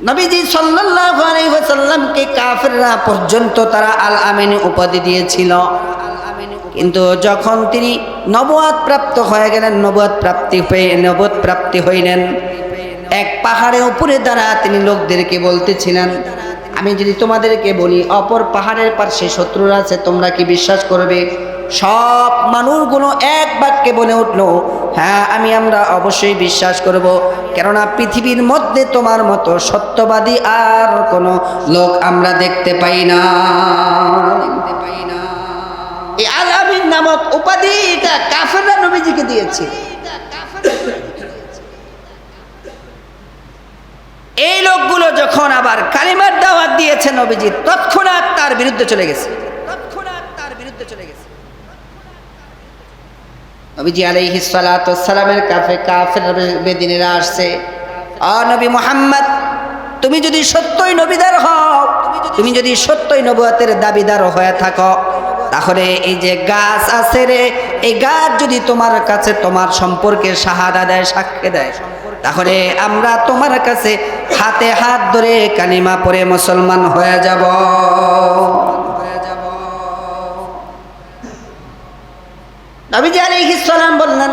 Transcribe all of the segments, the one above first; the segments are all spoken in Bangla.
নবীজি সাল্লাল্লাহু আলাইহি ওয়াসাল্লামকে কাফেররা পর্যন্ত তারা আল আমিন উপাধি দিয়েছিল, কিন্তু যখন তিনি নবুয়ত প্রাপ্ত হয়ে গেলেন, নবুয়ত প্রাপ্তি হইলেন, এক পাহাড়ের উপরে দ্বারা তিনি লোকদেরকে বলতেছিলেন, আমি যদি তোমাদেরকে বলি অপর পাহাড়ের পাশে শত্রুরা আছে, তোমরা কি বিশ্বাস করবে? সব মানুষগুলো এক বাক্যে বলে উঠলো, হ্যাঁ আমরা অবশ্যই বিশ্বাস করব, কেননা পৃথিবীর মধ্যে তোমার মতো সত্যবাদী আর কোনো লোক আমরা দেখতে পাই না। এই আল আমিন নামক উপাধিটা কাফেররা নবীজিকে দিয়েছে। এই লোকগুলো যখন আবার কালিমার দাওয়াত দিয়েছে, নবীজি তৎক্ষণাৎ তার বিরুদ্ধে চলে গেছে। নবীজি আলাইহিস সালাতু ওয়াস সালামের কাফের বেদিনেরা আসছে, নবী মুহাম্মদ, তুমি যদি সত্যই নবীদার হও, তুমি যদি সত্যই নবুয়তের দাবিদার হয়ে থাকো, তাহলে এই যে গাছ আছে রে, এই গাছ যদি তোমার কাছে তোমার সম্পর্কে শাহাদা দেয়, সাক্ষ্য দেয়, তাহলে আমরা তোমার কাছে হাতে হাত ধরে কালিমা পড়ে মুসলমান হয়ে যাব। নবীজি আলাইহিস সালাম বললেন,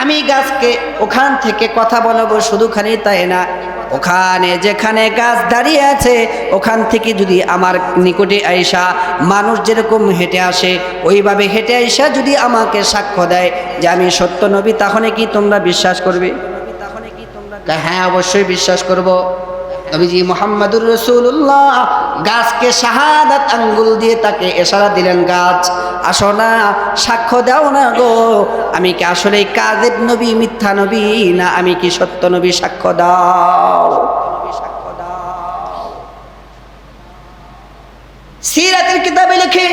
আমি গাছকে ওখান থেকে কথা বলবো, শুধুখানি তাই না, ওখানে যেখানে গাছ দাঁড়িয়ে আছে ওখান থেকে যদি আমার নিকটে আইসা মানুষ যেরকম হেঁটে আসে ওইভাবে হেঁটে আইসা যদি আমাকে সাক্ষ্য দেয় যে আমি সত্য নবী, তাহলে কি তোমরা বিশ্বাস করবে? হ্যাঁ, অবশ্যই বিশ্বাস করব। নবীজি মুহাম্মদুর রাসূলুল্লাহ গাছকে শাহাদাত আঙ্গুল দিয়ে তাকে ইশারা দিলেন, গাছ আসো না, সাক্ষ্য দাও না গো, আমি কি আসলে কাযিব নবী, মিথ্যা নবী, না আমি কি সত্য নবী, সাক্ষ্য দাও। সিরাতের কিতাবে লিখে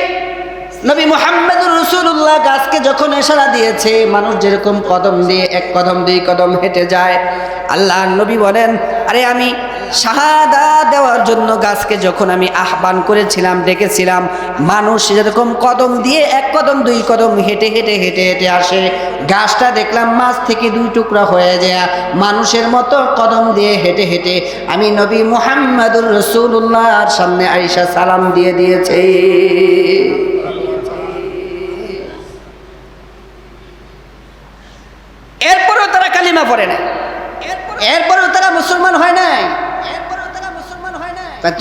নবী মুহাম্মদুর রাসূলুল্লাহ গাছকে যখন ইশারা দিয়েছে, মানুষ যেরকম কদম দিয়ে এক কদম দুই কদম হেঁটে যায়, আল্লাহর নবী বলেন, আরে আমি শাহাদাত দেওয়ার জন্য গাছকে যখন আমি আহ্বান করেছিলাম, ডেকেছিলাম, মানুষ যেরকম কদম দিয়ে এক কদম দুই কদম হেঁটে হেঁটে হেঁটে হেঁটে আসে, গাছটা দেখলাম মাছ থেকে দুই টুকরা হয়ে যায়, মানুষের মতো কদম দিয়ে হেঁটে হেঁটে আমি নবী মুহাম্মদুর রাসূলুল্লাহর সামনে আয়েশা সালাম দিয়ে দিয়েছে। এরপরও তারা কালিমা পড়ে না, এরপরও তারা মুসলমান হয় নাই।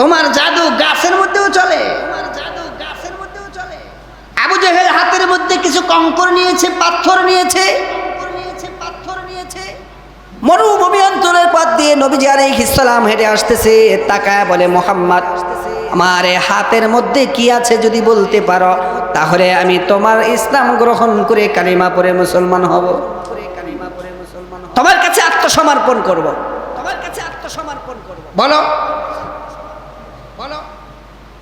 তোমার জাদু গাছের মধ্যেও চলে। আবু জেহেল হাতের মধ্যে কিছু কঙ্কর নিয়েছে, পাথর নিয়েছে, মরুভূমি অঞ্চলের পথ দিয়ে নবীজি আলাইহিস সালাম হেঁটে আসতেছে, তাকায় বলে, মুহাম্মদ, আমার হাতের মধ্যে কি আছে যদি বলতে পারো, তাহলে আমি তোমার ইসলাম গ্রহণ করে কালিমা পড়ে মুসলমান হব, তোমার কাছে আত্মসমর্পণ করব, বলো বলো।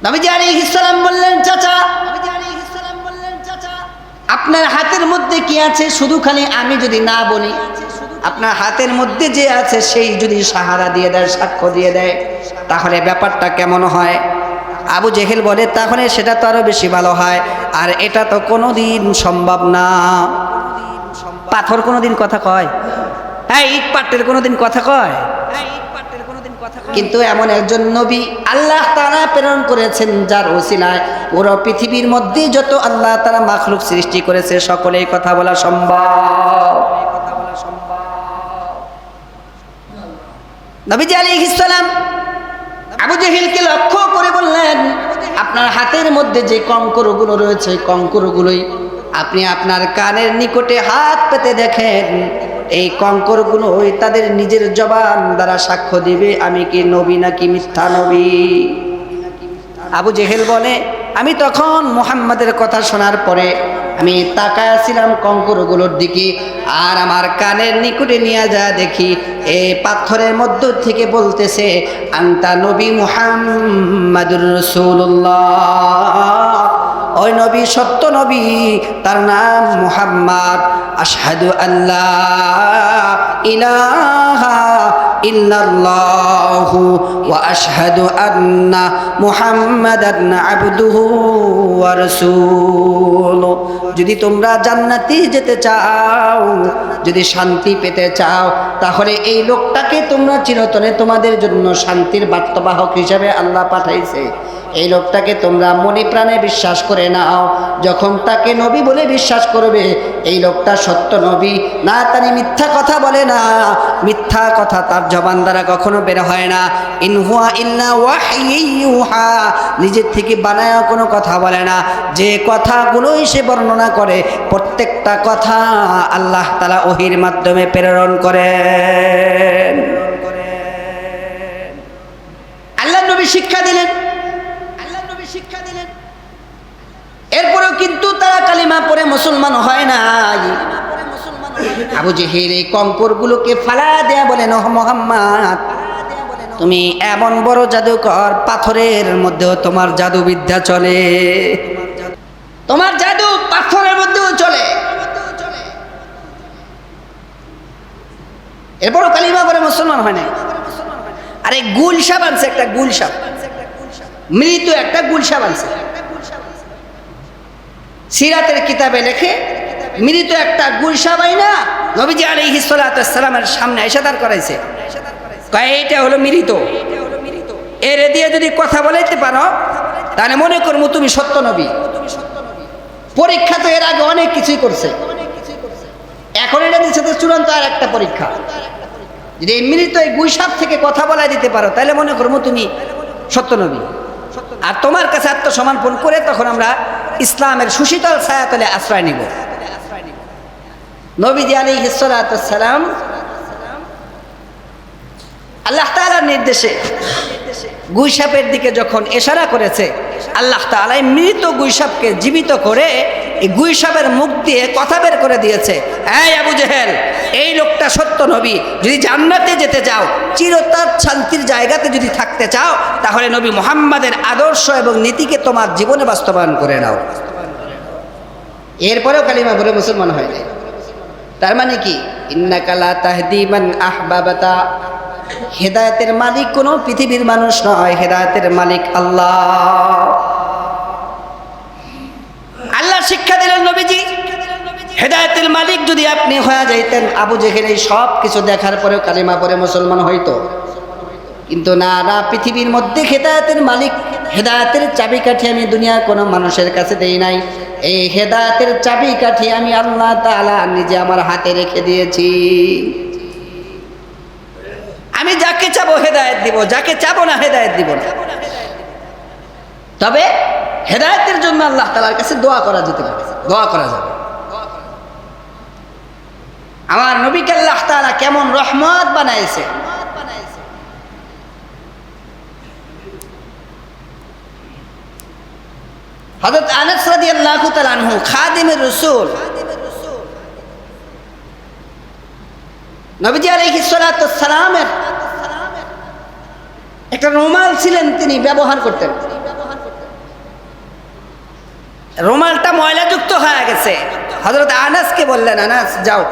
নবীজি আলাইহিস সালাম বললেন, চাচা, আপনার হাতের মধ্যে কি আছে শুধুখানি আমি যদি না বলি, আপনার হাতের মধ্যে যে আছে সেই যদি সাহারা দিয়ে দেয়, সাক্ষ্য দিয়ে দেয়, তাহলে ব্যাপারটা কেমন হয়? আবু জেহেল বলে, তাহলে সেটা তো আরো বেশি ভালো হয়, আর এটা তো কোনোদিন সম্ভব না। পাথর কোনোদিন কথা কয়? হ্যাঁ, ইট পাট্টের কোনোদিন কথা কয়? কিন্তু এমন একজন নবী আল্লাহ তাআলা প্রেরণ করেছেন, যার ওসিলায় পুরো পৃথিবীর মধ্যে যত আল্লাহ তাআলা মাখলুক সৃষ্টি করেছে সকলেই কথা বলা সম্ভব। নবীজি আলাইহিস সালাম আবু জেহেলকে লক্ষ্য করে বললেন, আপনার হাতের মধ্যে যে কঙ্করগুলো রয়েছে, কঙ্করগুলোই আপনি আপনার কানের নিকটে হাত পেতে দেখেন, এই কঙ্করগুলো তাদের নিজের জবান দ্বারা সাক্ষ্য দিবে আমি কি নবী নাকি মিথ্যা নবী। আবু জেহেল বলে, আমি তখন মুহাম্মাদের কথা শোনার পরে আমি তাকায়াছিলাম কঙ্করগুলোর দিকে, আর আমার কানের নিকটে নিয়ে যা দেখি এই পাথরের মধ্য থেকে বলতেছে, আনতা নবী মুহাম্মাদুর রাসূলুল্লাহ, ওই নবী সত্য নবী, তার নাম মুহাম্মদ। আশহাদু আল্লা ইলাহা ইল্লাল্লাহু ওয়া আশহাদু আন্না মুহাম্মাদান আবদুহু ওয়া রাসূলুহু। যদি তোমরা জান্নাতে যেতে চাও, যদি শান্তি পেতে চাও, তাহলে এই লোকটাকে তোমরা চিরতরে তোমাদের জন্য শান্তির বার্তাবাহক হিসাবে আল্লাহ পাঠাইছে। এই লোকটাকে তোমরা মনে প্রাণে বিশ্বাস করে নাও। যখন তাকে নবী বলে বিশ্বাস করবে, এই লোকটা সত্য নবী না, তিনি মিথ্যা কথা বলে না, মিথ্যা কথা তার জবান দ্বারা কখনো বের হয় না। ইন হুয়া ইল্লা ওয়াহয়ুন ইউহা, নিজের থেকে বানায়া কোনো কথা বলে না। যে কথাগুলোই সে বর্ণনা করে, প্রত্যেকটা কথা আল্লাহ তাআলা ওহীর মাধ্যমে প্রেরণ করেন। আল্লাহ নবী শিক্ষা দিলেন, এরপরেও কিন্তু তারা কালিমা পড়ে মুসলমান হয় নাই। আবু জেহেল এই কঙ্করগুলোকে ফালা দেয়া বলেন, ও মুহাম্মদ, তুমি এমন বড় জাদুকর, পাথরের মধ্যেও তোমার জাদুবিদ্যা চলে, তোমার জাদু পাথরের মধ্যেও চলে। এরপরও কালিমা পড়ে মুসলমান হয় নাই। আরে গুলশাব আনছে, একটা গুলশাব, মৃত একটা গুলশাব আনছে। সিরাতের কিতাবে লেখে, মৃত একটা গুলশাব আইনা নবীজি আলাইহিস সালাতু ওয়াস সালামের সামনে এসে দাঁড় করাইছে। কয় এইটা হলো মৃত, এর দিয়ে যদি কথা বলাইতে পারো তাহলে মনে করবো তুমি সত্য নবী। পরীক্ষা তো এর আগে অনেক কিছুই করছে, এখন এটা দিচ্ছে তো চূড়ান্ত আর একটা পরীক্ষা। যদি এই মৃত এই গুলশাব থেকে কথা বলাই দিতে পারো, তাহলে মনে করবো তুমি সত্য নবী। আর তোমার কাছে আত্মসমর্পণ করে তখন আমরা ইসলামের সুশীতল ছায়াতলে আশ্রয় নিব। নবীজি আলাইহিস সালাতু ওয়াস সালাম আল্লাহ তাআলার নির্দেশে গুইসাপের দিকে যখন ইশারা করেছে, আল্লাহ তাআলা মৃত গুইসাপকে জীবিত করে এই গুইসাপের মুখ দিয়ে কথা বের করে দিয়েছে, এই আবু জেহেল, এই লোকটা সত্য নবী। যদি জান্নাতে যেতে চাও, চিরতর শান্তির জায়গাতে যদি থাকতে চাও, তাহলে নবী মুহাম্মাদের আদর্শ এবং নীতিকে তোমার জীবনে বাস্তবায়ন করে নাও। এরপরেও কালিমা বলে মুসলমান হয় নাই। তার মানে কি? ইন্নাকা লা তাহদি মান আহবাবাতা, হেদায়েতের মালিক কোনো পৃথিবীর মানুষ নয়, হেদায়েতের মালিক আল্লাহ। আল্লাহ শিক্ষা দিলেন নবীজি, হেদায়েতের মালিক যদি আপনি হয়ে যাইতেন, আবু জেহেল এই সব কিছু দেখার পরেও কালিমা পড়ে মুসলমান হইতো। কিন্তু না না, পৃথিবীর মধ্যে হেদায়েতের মালিক, হেদায়েতের চাবিকাঠি আমি দুনিয়ার কোনো মানুষের কাছে দেই নাই। এই হেদায়েতের চাবিকাঠি আমি আল্লাহ তাআলা নিজে আমার হাতে রেখে দিয়েছি। আমি যাকে চাবো হেদায়েত দিব, যাকে চাবো না হেদায়েত দিব না। তবে হেদায়েতের জন্য আল্লাহ তাআলার কাছে দোয়া করা যেতে পারে, দোয়া করা যাবে। আমার নবীকে আল্লাহ তাআলা কেমন রহমত বানাইছে। হযরত আনাস রাদিয়াল্লাহু তাআলা আনহু, খাদিমে রাসূল, নবীজি আলাইহিস সালাতু ওয়াস সালামের একটা রুমাল ছিলেন, তিনি ব্যবহার করতেন। রুমালটা ময়লাযুক্ত হয়ে গেছে। হযরত আনাসকে বললেন, আনাস যাও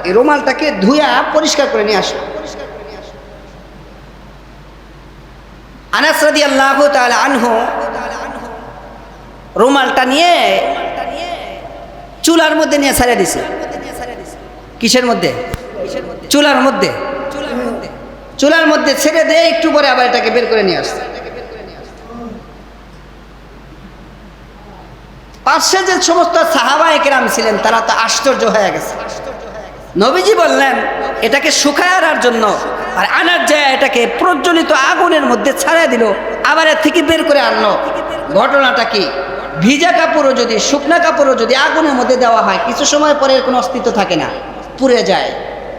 এই রুমালটাকে ধুইয়া পরিষ্কার করে নিয়ে আসো। আনাস রাদিয়াল্লাহু তাআলা আনহু রুমালটা নিয়ে চুলার মধ্যে নিয়ে ছাড়িয়ে দিছে। কিসের মধ্যে? চুলার মধ্যে। চুলার মধ্যে ছেড়ে দিয়ে একটু পরে আবার এটাকে বের করে নিয়ে আসছে। পাশে যে সমস্ত সাহাবায়ে কেরাম ছিলেন, তারা তো আশ্চর্য হয়ে গেছে। নবীজি বললেন এটাকে শুকায় আনার জন্য, আর আনার যায় এটাকে প্রজ্বলিত আগুনের মধ্যে ছাড়িয়ে দিল, আবার এর থেকে বের করে আনলো। ঘটনাটা কি? ভিজা কাপড়ও যদি, শুকনা কাপড়ও যদি আগুনের মধ্যে দেওয়া হয়, কিছু সময় পরে এর কোনো অস্তিত্ব থাকে না, পুড়ে যায়।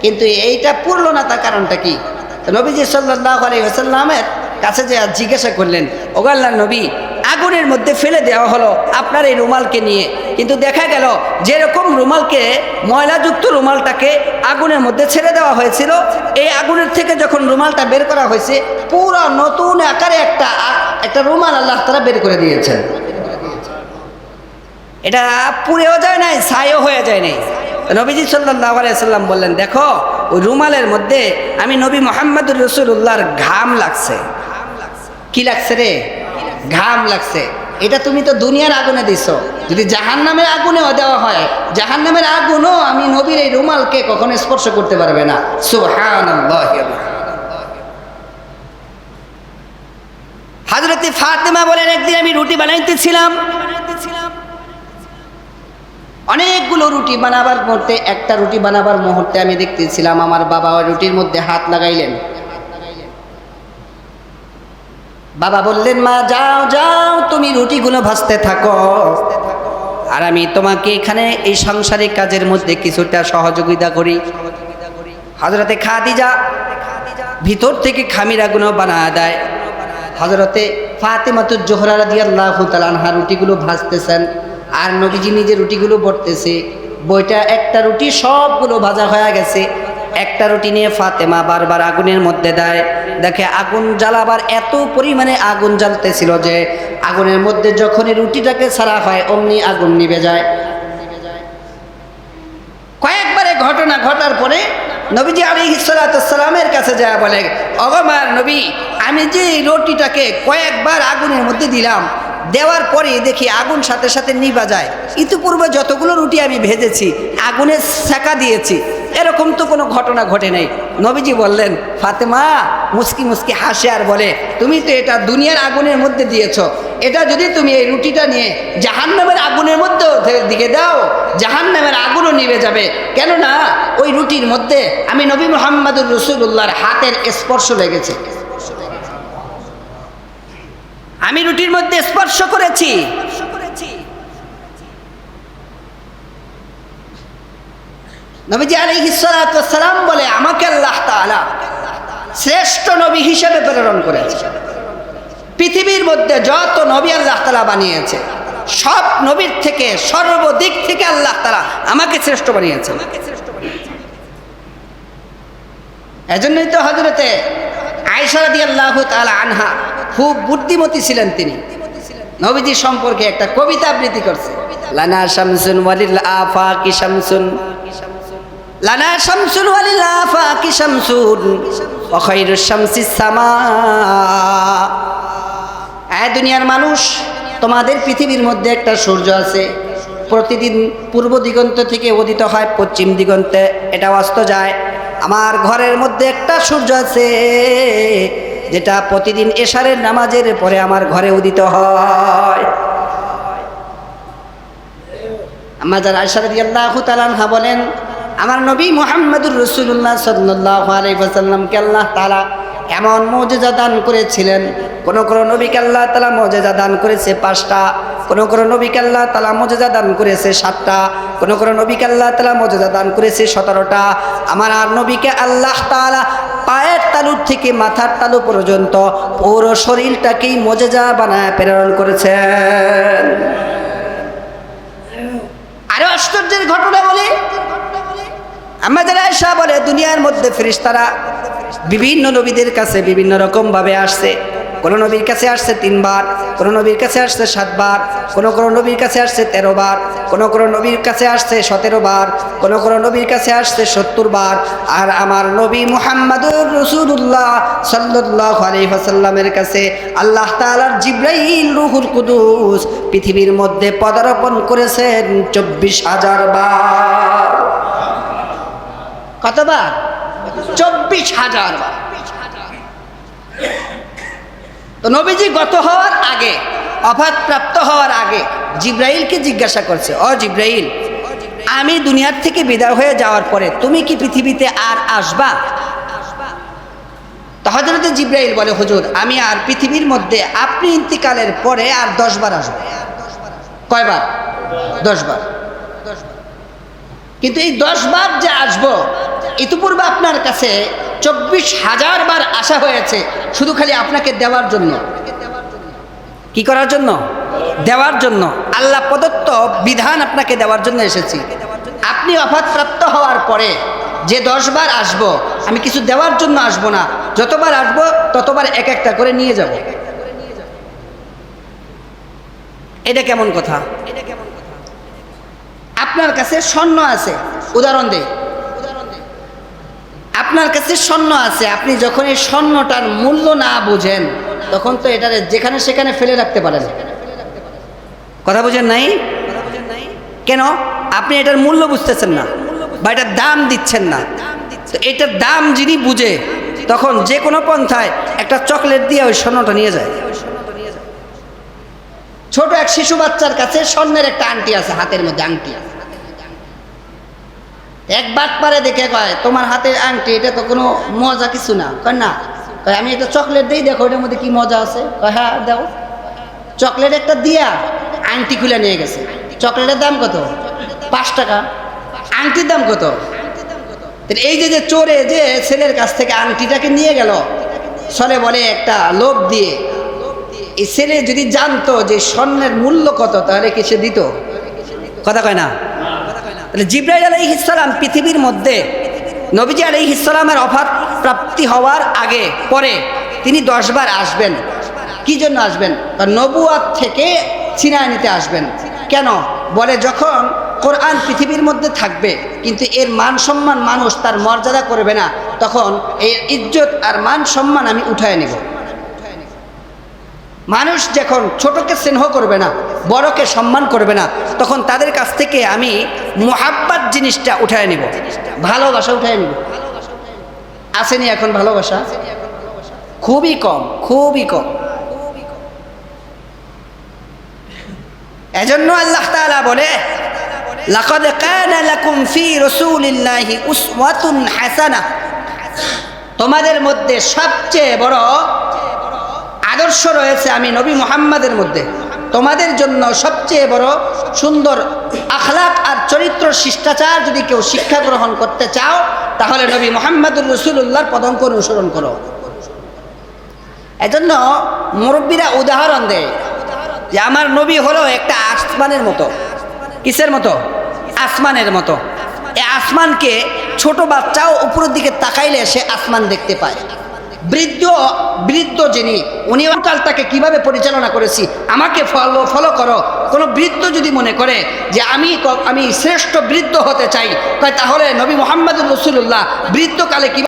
কিন্তু এইটা পুড়লো না, তার কারণটা কি? নবীজি সাল্লাল্লাহু আলাইহি ওয়াসাল্লামের কাছে যে জিজ্ঞাসা করলেন, ওগো আল্লাহর নবী, আগুনের মধ্যে ফেলে দেওয়া হলো আপনার এই রুমালকে নিয়ে, কিন্তু দেখা গেল যেরকম রুমালকে, ময়লাযুক্ত রুমালটাকে আগুনের মধ্যে ছেড়ে দেওয়া হয়েছিল, এই আগুনের থেকে যখন রুমালটা বের করা হয়েছে, পুরো নতুন আকারে একটা রুমাল আল্লাহ তাআলা বের করে দিয়েছেন। এটা পুড়েও যায় নাই, ছাইও হয়ে যায় নাই। নবীজি সাল্লাল্লাহু আলাইহি ওয়াসাল্লাম বললেন, দেখো ওই রুমালের মধ্যে আমি নবী মুহাম্মদুর রাসূলুল্লাহর ঘাম লাগছে। কি লাগছে রে? ঘাম লাগছে। এটা তুমি তো দুনিয়ার আগুনে দিছো, যদি জাহান্নামের আগুনেও দেওয়া হয়, জাহান্নামের আগুনও আমি নবীর এই রুমালকে কখনো স্পর্শ করতে পারবে না। সুবহানাল্লাহ। হযরতে ফাতেমা বলেন, একদিন আমি রুটি বানাইতেছিলাম, অনেকগুলো রুটি বানাবার মুহূর্তে, একটা রুটি বানাবার মুহূর্তে আমি দেখতেছিলাম আমার বাবা ওই রুটির মধ্যে হাত লাগাইলেন। বাবা বললেন, মা যাও যাও, তুমি রুটিগুলো ভাজতে থাকো, আর আমি তোমাকে এখানে এই সাংসারিক কাজের মধ্যে কিছুটা সহযোগিতা করি। হযরতে খাদিজা ভিতর থেকে খামিরাগুলো বানায় দেয়। হযরতে ফাতেমাতুজ জোহরা রাদিয়াল্লাহু তাআলা আনহা রুটিগুলো ভাজতেছেন, আর নবীজি নিজে রুটিগুলো বটতেছে। বইটা একটা রুটি সবগুলো ভাজা হয়ে গেছে। একটা রুটি নিয়ে ফাতেমা বারবার আগুনের মধ্যে দেয়। দেখে আগুন জ্বালাবার এত পরিমাণে আগুন জ্বালতেছিল যে আগুনের মধ্যে যখনই রুটিটাকে ছাড়া হয় অমনি আগুন নিভে যায়। কয়েকবারে ঘটনা ঘটার পরে নবীজি আলাইহিস সালাতু ওয়াস সালামের কাছে যায় বলে, অগমার নবী, আমি যে রুটিটাকে কয়েকবার আগুনের মধ্যে দিলাম, দেওয়ার পরে দেখি আগুন সাথে সাথে নিভা যায়। ইতিপূর্বে যতগুলো রুটি আমি ভেজেছি আগুনে সেকা দিয়েছি, এরকম তো কোনো ঘটনা ঘটে নাই। নবীজি বললেন, ফাতেমা মুস্কি মুস্কি হাসে আর বলে, তুমি তো এটা দুনিয়ার আগুনের মধ্যে দিয়েছো, এটা যদি তুমি এই রুটিটা নিয়ে জাহান্নামের আগুনের মধ্যে দিকে দাও, জাহান্নামের আগুনও নিভে যাবে। কেননা ওই রুটির মধ্যে আমি নবী মুহাম্মদুর রাসূলুল্লাহর হাতের স্পর্শ লেগেছে, আমি রুটির মধ্যে স্পর্শ করেছি। নবীজি আলাইহিস সালাতু ওয়াস সালাম বলে, আমাকে আল্লাহ তাআলা শ্রেষ্ঠ নবী হিসেবে প্রেরণ করেছে। পৃথিবীর মধ্যে যত নবী আল্লাহ তাআলা বানিয়েছে, সব নবীর থেকে সর্বদিক থেকে আল্লাহ তাআলা আমাকে শ্রেষ্ঠ বানিয়েছে। এজন্যই তো হযরতে আয়েশা রাদিয়াল্লাহু তাআলা আনহা খুব বুদ্ধিমতী ছিলেন। তিনি নবীজি সম্পর্কে একটা কবিতা আবৃত্তি করছে, লানা শামসুন ওয়ালিল আফাকি শামসুন, লানা শামসুন ওয়ালিল আফাকি শামসুন ওয়া খায়রুশ শামসিস সামা। দুনিয়ার মানুষ, তোমাদের পৃথিবীর মধ্যে একটা সূর্য আছে, প্রতিদিন পূর্ব দিগন্ত থেকে উদিত হয় পশ্চিম দিগন্তে, এটা অস্ত যায়। আমার ঘরের মধ্যে একটা সূর্য আছে যেটা প্রতিদিন এশারের নামাজের পরে আমার ঘরে উদিত হয়। আম্মা যারা আয়েশা রাদিয়াল্লাহু তাআলা আনহা বলেন, আমার নবী মুহাম্মদুর রাসূলুল্লাহ সাল্লাল্লাহু আলাইহি ওয়াসাল্লামকে আল্লাহ তাআলা এমন মুজিজা দান করেছিলেন। কোন কোন নবীকে আল্লাহ তাআলা মুজিজা দান করেছে 5টা, কোন কোন নবীকে আল্লাহ তাআলা মুজিজা দান করেছে 7টা, কোন কোন নবীকে আল্লাহ তাআলা মুজিজা দান করেছে 17টা। আমার আর নবীকে আল্লাহ তাআলা পায়ের তালুর থেকে মাথার তালু পর্যন্ত পুরো শরীরটাকেই মুজিজা বানায় প্রেরণ করেছেন। আরো আশ্চর্যের ঘটনা বলে, আমাদের আয়েশা বলে, দুনিয়ার মধ্যে ফেরেশতারা বিভিন্ন নবীদের কাছে বিভিন্ন রকম ভাবে আসছে। কোন নবীর কাছে আসছে 3 বার, কোন নবীর কাছে আসছে 7 বার, কোন কোন নবীর কাছে আসছে 13 বার, কোন কোন নবীর কাছে আসছে 17 বার, কোন কোন নবীর কাছে আসছে 70 বার। আর আমার নবী মুহাম্মদুর রাসূলুল্লাহ সাল্লাল্লাহু আলাইহি ওয়াসাল্লামের কাছে আল্লাহ তাআলার জিবরাইল রূহুল কুদুস পৃথিবীর মধ্যে পদার্পণ করেছেন 24,000 বার। কতবার? 24,000 বার। তো নবীজি গত হওয়ার আগে, অফাতপ্রাপ্ত হওয়ার আগে জিবরাইলকে জিজ্ঞাসা করছে, ও জিবরাইল, আমি দুনিয়ার থেকে বিদায় হয়ে যাওয়ার পরে তুমি কি পৃথিবীতে আর আসবা? তো হযরত জিবরাইল বলে, হুজুর, আমি আর পৃথিবীর মধ্যে আপনি ইন্তিকালের পরে আর 10 বার আসবো। কয়বার? 10 বার। কিন্তু এই 10 বার যে আসবো, ইতিপূর্বে আপনার কাছে 24,000 বার আসা হয়েছে শুধু খালি আপনাকে দেওয়ার জন্য। কি করার জন্য? দেওয়ার জন্য। আল্লাহ প্রদত্ত বিধান আপনাকে দেওয়ার জন্য এসেছি। আপনি ওয়াফাতপ্রাপ্ত হওয়ার পরে যে 10 বার আসবো, আমি কিছু দেওয়ার জন্য আসবো না, যতবার আসবো ততবার এক একটা করে নিয়ে যাব। এটা কেমন কথা? আপনার কাছে স্বর্ণ আছে, উদাহরণ দেই, আপনার কাছে স্বর্ণ আছে, আপনি যখন এই স্বর্ণটার মূল্য না বুঝেন তখন তো এটা যেখানে সেখানে ফেলে রাখতে পারেন। কথা বুঝেন নাই? কেন? আপনি এটার মূল্য বুঝতেছেন না বা এটার দাম দিচ্ছেন না। তো এটার দাম যিনি বুঝে তখন যে কোনো পন্থায় একটা চকলেট দিয়ে ওই স্বর্ণটা নিয়ে যায়। ছোট এক শিশু বাচ্চার কাছে স্বর্ণের একটা আংটি আছে, হাতের মধ্যে আংটি। একবার পারে দেখে কয়, তোমার হাতের আংটি এটা তো কোনো মজা কিছু না। কয় না, কয় আমি একটা চকলেট দিই, দেখো এটার মধ্যে কি মজা আছে। কয় হ্যাঁ দাও। চকলেট একটা দিয়া আংটি খুলে নিয়ে গেছে। চকলেটের দাম কত? 5 টাকা। আংটির দাম কত? এই যে চোরে যে ছেলের কাছ থেকে আংটিটাকে নিয়ে গেল, চলে বলে একটা লোভ দিয়ে, এই ছেলে যদি জানতো যে স্বর্ণের মূল্য কত তাহলে কি সে দিত? কথা কয় না? তাহলে জিবরাইল আলাইহিস সালাম পৃথিবীর মধ্যে নবীজি আলাইহিস সালামের অফাত প্রাপ্তি হওয়ার আগে পরে তিনি 10 বার আসবেন। কি জন্য আসবেন? নবুয়াত থেকে ছিনায় নিতে আসবেন। কেন? বলে যখন কোরআন পৃথিবীর মধ্যে থাকবে কিন্তু এর মান সম্মান মানুষ তার মর্যাদা করবে না, তখন এর ইজ্জত আর মান সম্মান আমি উঠায় নেব। মানুষ যখন ছোটকে স্নেহ করবে না, বড়কে সম্মান করবে না, তখন তাদের কাছ থেকে আমি মুহাব্বত জিনিসটা উঠায় নেব, ভালোবাসা উঠায় নেব। আসেনি এখন ভালোবাসা? খুবই কম, খুবই কম। এজন্য আল্লাহ তাআলা বলে, লাকাদ কানা লাকুম ফি রাসূলিল্লাহি উসওয়াতুন হাসানাহ, তোমাদের মধ্যে সবচেয়ে বড় আদর্শ রয়েছে আমি নবী মুহাম্মাদের মধ্যে। তোমাদের জন্য সবচেয়ে বড় সুন্দর আখলাক আর চরিত্র শিষ্টাচার যদি কেউ শিক্ষা গ্রহণ করতে চাও তাহলে নবী মুহাম্মদুর রাসূলুল্লাহর পদাঙ্ক অনুসরণ করো। এজন্য মুরব্বীরা উদাহরণ দেয় যে আমার নবী হলো একটা আসমানের মতো। কিসের মতো? আসমানের মতো। এই আসমানকে ছোট বাচ্চাও উপরের দিকে তাকাইলে সে আসমান দেখতে পায়। বৃদ্ধ যিনি, উনি কালটাকে কিভাবে পরিচালনা করেছি, আমাকে ফলো করো। কোনো বৃদ্ধ যদি মনে করে যে আমি শ্রেষ্ঠ বৃদ্ধ হতে চাই, তাহলে নবী মুহাম্মদুর রাসূলুল্লাহ বৃদ্ধকালে কি